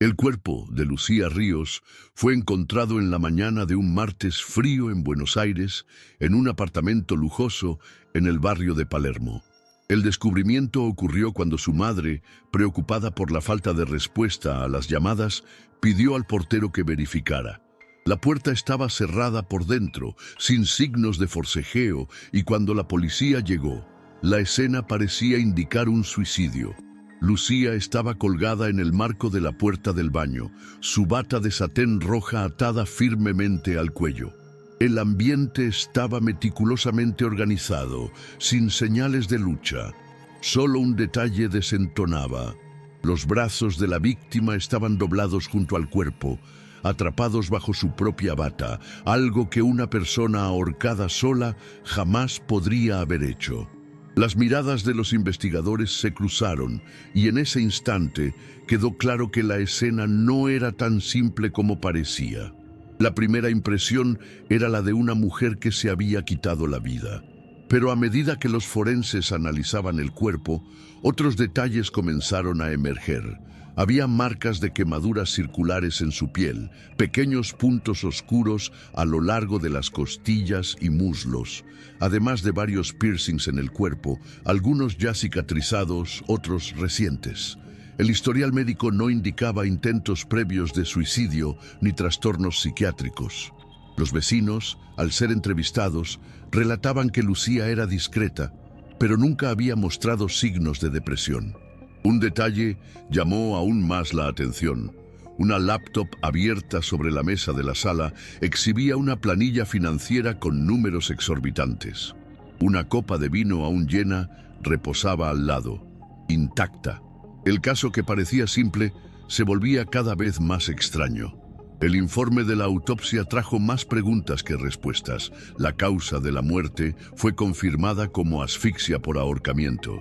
El cuerpo de Lucía Ríos fue encontrado en la mañana de un martes frío en Buenos Aires, en un apartamento lujoso en el barrio de Palermo. El descubrimiento ocurrió cuando su madre, preocupada por la falta de respuesta a las llamadas, pidió al portero que verificara. La puerta estaba cerrada por dentro, sin signos de forcejeo, y cuando la policía llegó, la escena parecía indicar un suicidio. Lucía estaba colgada en el marco de la puerta del baño, su bata de satén roja atada firmemente al cuello. El ambiente estaba meticulosamente organizado, sin señales de lucha. Solo un detalle desentonaba. Los brazos de la víctima estaban doblados junto al cuerpo, atrapados bajo su propia bata, algo que una persona ahorcada sola jamás podría haber hecho. Las miradas de los investigadores se cruzaron y en ese instante quedó claro que la escena no era tan simple como parecía. La primera impresión era la de una mujer que se había quitado la vida. Pero a medida que los forenses analizaban el cuerpo, otros detalles comenzaron a emerger. Había marcas de quemaduras circulares en su piel, pequeños puntos oscuros a lo largo de las costillas y muslos, además de varios piercings en el cuerpo, algunos ya cicatrizados, otros recientes. El historial médico no indicaba intentos previos de suicidio ni trastornos psiquiátricos. Los vecinos, al ser entrevistados, relataban que Lucía era discreta, pero nunca había mostrado signos de depresión. Un detalle llamó aún más la atención. Una laptop abierta sobre la mesa de la sala exhibía una planilla financiera con números exorbitantes. Una copa de vino aún llena reposaba al lado, intacta. El caso, que parecía simple, se volvía cada vez más extraño. El informe de la autopsia trajo más preguntas que respuestas. La causa de la muerte fue confirmada como asfixia por ahorcamiento,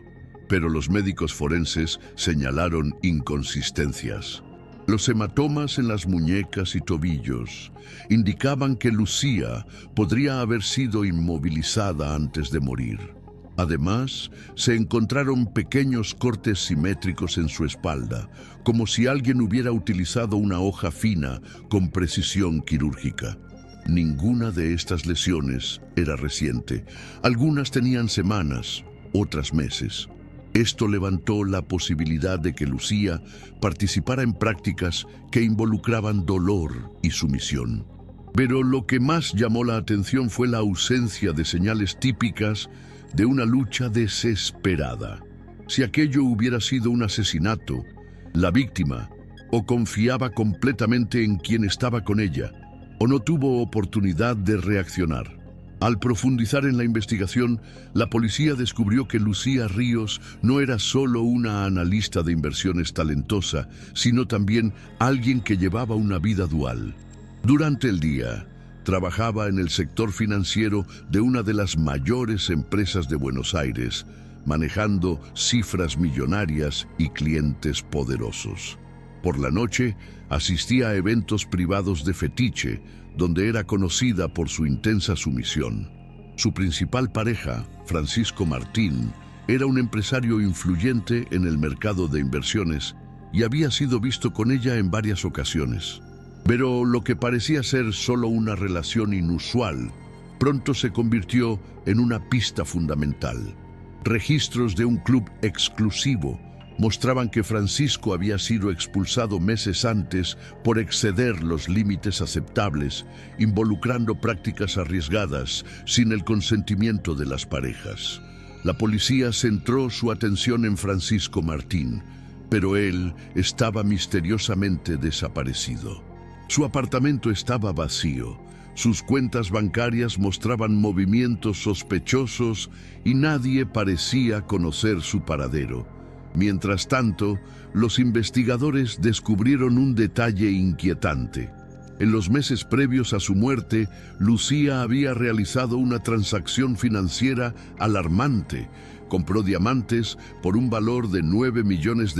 pero los médicos forenses señalaron inconsistencias. Los hematomas en las muñecas y tobillos indicaban que Lucía podría haber sido inmovilizada antes de morir. Además, se encontraron pequeños cortes simétricos en su espalda, como si alguien hubiera utilizado una hoja fina con precisión quirúrgica. Ninguna de estas lesiones era reciente. Algunas tenían semanas, otras meses. Esto levantó la posibilidad de que Lucía participara en prácticas que involucraban dolor y sumisión. Pero lo que más llamó la atención fue la ausencia de señales típicas de una lucha desesperada. Si aquello hubiera sido un asesinato, la víctima o confiaba completamente en quien estaba con ella, o no tuvo oportunidad de reaccionar. Al profundizar en la investigación, la policía descubrió que Lucía Ríos no era solo una analista de inversiones talentosa, sino también alguien que llevaba una vida dual. Durante el día, trabajaba en el sector financiero de una de las mayores empresas de Buenos Aires, manejando cifras millonarias y clientes poderosos. Por la noche, asistía a eventos privados de fetiche, donde era conocida por su intensa sumisión. Su principal pareja, Francisco Martín, era un empresario influyente en el mercado de inversiones y había sido visto con ella en varias ocasiones. Pero lo que parecía ser solo una relación inusual, pronto se convirtió en una pista fundamental. Registros de un club exclusivo mostraban que Francisco había sido expulsado meses antes por exceder los límites aceptables, involucrando prácticas arriesgadas sin el consentimiento de las parejas. La policía centró su atención en Francisco Martín, pero él estaba misteriosamente desaparecido. Su apartamento estaba vacío, sus cuentas bancarias mostraban movimientos sospechosos y nadie parecía conocer su paradero. Mientras tanto, los investigadores descubrieron un detalle inquietante. En los meses previos a su muerte, Lucía había realizado una transacción financiera alarmante. Compró diamantes por un valor de $9 millones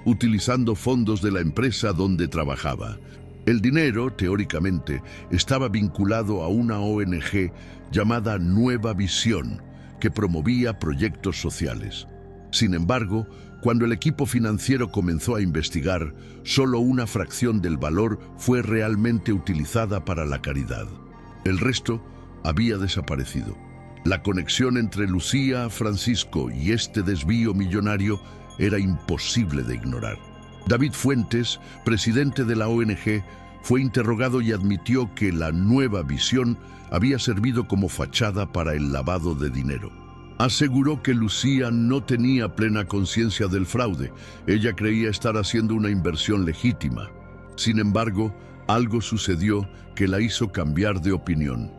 utilizando fondos de la empresa donde trabajaba. El dinero, teóricamente, estaba vinculado a una ONG llamada Nueva Visión, que promovía proyectos sociales. Sin embargo, Cuando el equipo financiero comenzó a investigar, solo una fracción del valor fue realmente utilizada para la caridad. El resto había desaparecido. La conexión entre Lucía, Francisco y este desvío millonario era imposible de ignorar. David Fuentes, presidente de la ONG, fue interrogado y admitió que la nueva visión había servido como fachada para el lavado de dinero. Aseguró que Lucía no tenía plena conciencia del fraude. Ella creía estar haciendo una inversión legítima. Sin embargo, algo sucedió que la hizo cambiar de opinión.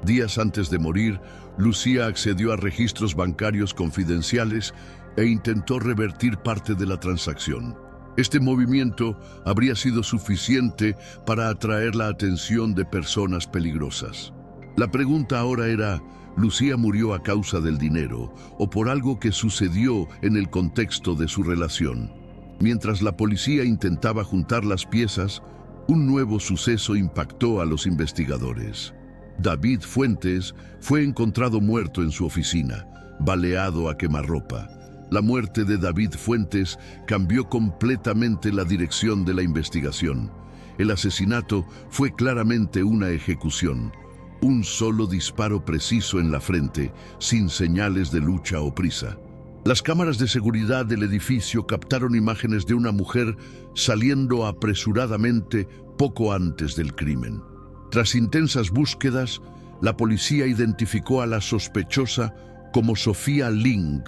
Días antes de morir, Lucía accedió a registros bancarios confidenciales e intentó revertir parte de la transacción. Este movimiento habría sido suficiente para atraer la atención de personas peligrosas. La pregunta ahora era, ¿Lucía murió a causa del dinero o por algo que sucedió en el contexto de su relación? Mientras la policía intentaba juntar las piezas, un nuevo suceso impactó a los investigadores. David Fuentes fue encontrado muerto en su oficina, baleado a quemarropa. La muerte de David Fuentes cambió completamente la dirección de la investigación. El asesinato fue claramente una ejecución. Un solo disparo preciso en la frente, sin señales de lucha o prisa. Las cámaras de seguridad del edificio captaron imágenes de una mujer saliendo apresuradamente poco antes del crimen. Tras intensas búsquedas, la policía identificó a la sospechosa como Sofía Ling,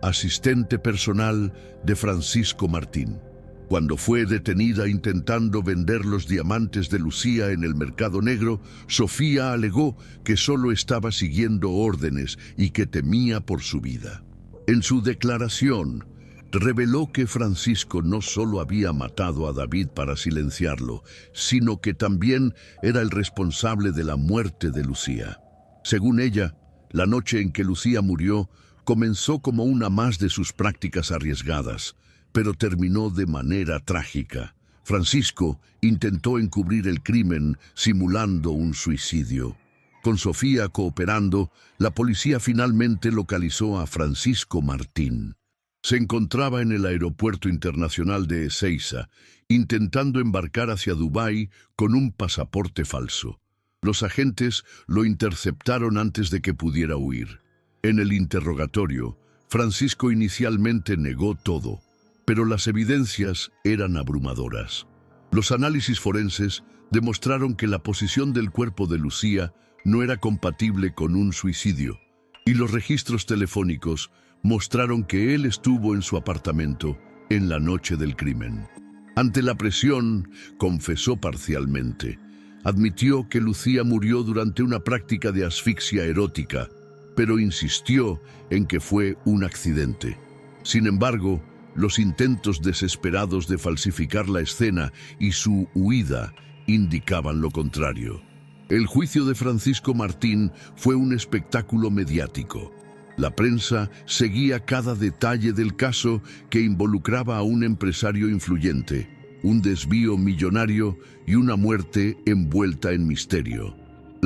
asistente personal de Francisco Martín. Cuando fue detenida intentando vender los diamantes de Lucía en el mercado negro, Sofía alegó que solo estaba siguiendo órdenes y que temía por su vida. En su declaración, reveló que Francisco no solo había matado a David para silenciarlo, sino que también era el responsable de la muerte de Lucía. Según ella, la noche en que Lucía murió comenzó como una más de sus prácticas arriesgadas, pero terminó de manera trágica. Francisco intentó encubrir el crimen simulando un suicidio. Con Sofía cooperando, la policía finalmente localizó a Francisco Martín. Se encontraba en el aeropuerto internacional de Ezeiza, intentando embarcar hacia Dubái con un pasaporte falso. Los agentes lo interceptaron antes de que pudiera huir. En el interrogatorio, Francisco inicialmente negó todo, pero las evidencias eran abrumadoras. Los análisis forenses demostraron que la posición del cuerpo de Lucía no era compatible con un suicidio, y los registros telefónicos mostraron que él estuvo en su apartamento en la noche del crimen. Ante la presión, confesó parcialmente. Admitió que Lucía murió durante una práctica de asfixia erótica, pero insistió en que fue un accidente. Sin embargo, los intentos desesperados de falsificar la escena y su huida indicaban lo contrario. El juicio de Francisco Martín fue un espectáculo mediático. La prensa seguía cada detalle del caso que involucraba a un empresario influyente, un desvío millonario y una muerte envuelta en misterio.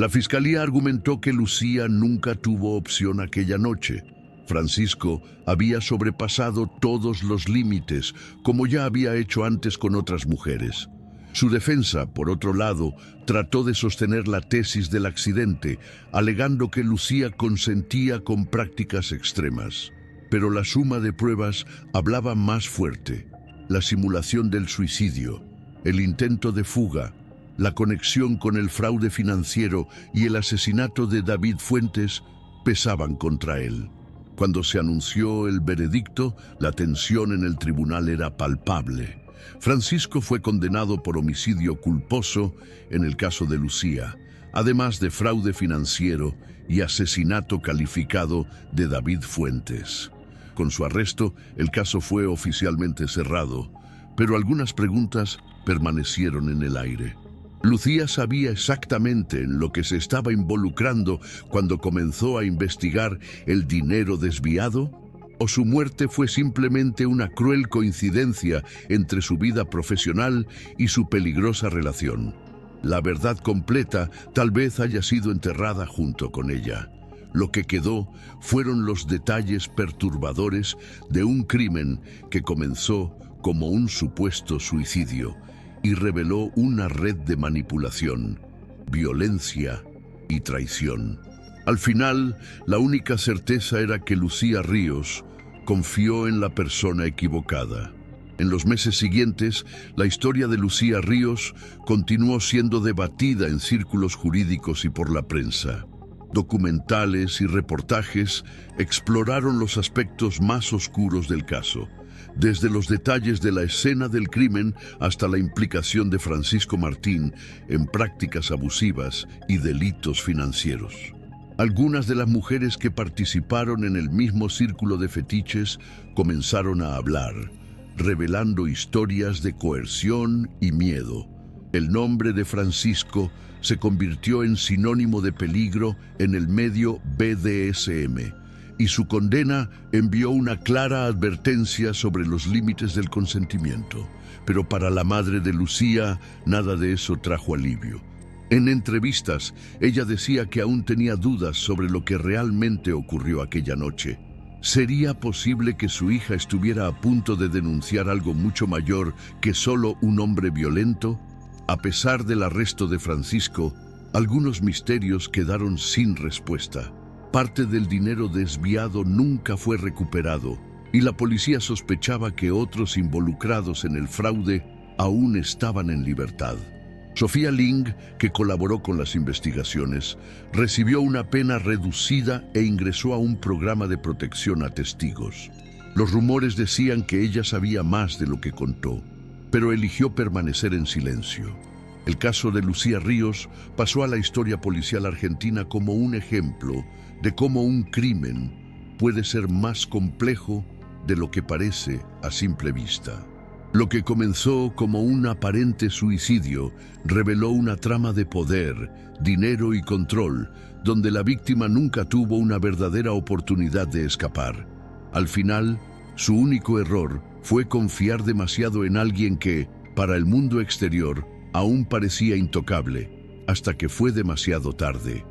La fiscalía argumentó que Lucía nunca tuvo opción aquella noche. Francisco había sobrepasado todos los límites, como ya había hecho antes con otras mujeres. Su defensa, por otro lado, trató de sostener la tesis del accidente, alegando que Lucía consentía con prácticas extremas. Pero la suma de pruebas hablaba más fuerte. La simulación del suicidio, el intento de fuga, la conexión con el fraude financiero y el asesinato de David Fuentes pesaban contra él. Cuando se anunció el veredicto, la tensión en el tribunal era palpable. Francisco fue condenado por homicidio culposo en el caso de Lucía, además de fraude financiero y asesinato calificado de David Fuentes. Con su arresto, el caso fue oficialmente cerrado, pero algunas preguntas permanecieron en el aire. ¿Lucía sabía exactamente en lo que se estaba involucrando cuando comenzó a investigar el dinero desviado? ¿O su muerte fue simplemente una cruel coincidencia entre su vida profesional y su peligrosa relación? La verdad completa tal vez haya sido enterrada junto con ella. Lo que quedó fueron los detalles perturbadores de un crimen que comenzó como un supuesto suicidio y reveló una red de manipulación, violencia y traición. Al final, la única certeza era que Lucía Ríos confió en la persona equivocada. En los meses siguientes, la historia de Lucía Ríos continuó siendo debatida en círculos jurídicos y por la prensa. Documentales y reportajes exploraron los aspectos más oscuros del caso, desde los detalles de la escena del crimen hasta la implicación de Francisco Martín en prácticas abusivas y delitos financieros. Algunas de las mujeres que participaron en el mismo círculo de fetiches comenzaron a hablar, revelando historias de coerción y miedo. El nombre de Francisco se convirtió en sinónimo de peligro en el medio BDSM, y su condena envió una clara advertencia sobre los límites del consentimiento. Pero para la madre de Lucía, nada de eso trajo alivio. En entrevistas, ella decía que aún tenía dudas sobre lo que realmente ocurrió aquella noche. ¿Sería posible que su hija estuviera a punto de denunciar algo mucho mayor que solo un hombre violento? A pesar del arresto de Francisco, algunos misterios quedaron sin respuesta. Parte del dinero desviado nunca fue recuperado y la policía sospechaba que otros involucrados en el fraude aún estaban en libertad. Sofía Ling, que colaboró con las investigaciones, recibió una pena reducida e ingresó a un programa de protección a testigos. Los rumores decían que ella sabía más de lo que contó, pero eligió permanecer en silencio. El caso de Lucía Ríos pasó a la historia policial argentina como un ejemplo de cómo un crimen puede ser más complejo de lo que parece a simple vista. Lo que comenzó como un aparente suicidio reveló una trama de poder, dinero y control, donde la víctima nunca tuvo una verdadera oportunidad de escapar. Al final, su único error fue confiar demasiado en alguien que, para el mundo exterior, aún parecía intocable, hasta que fue demasiado tarde.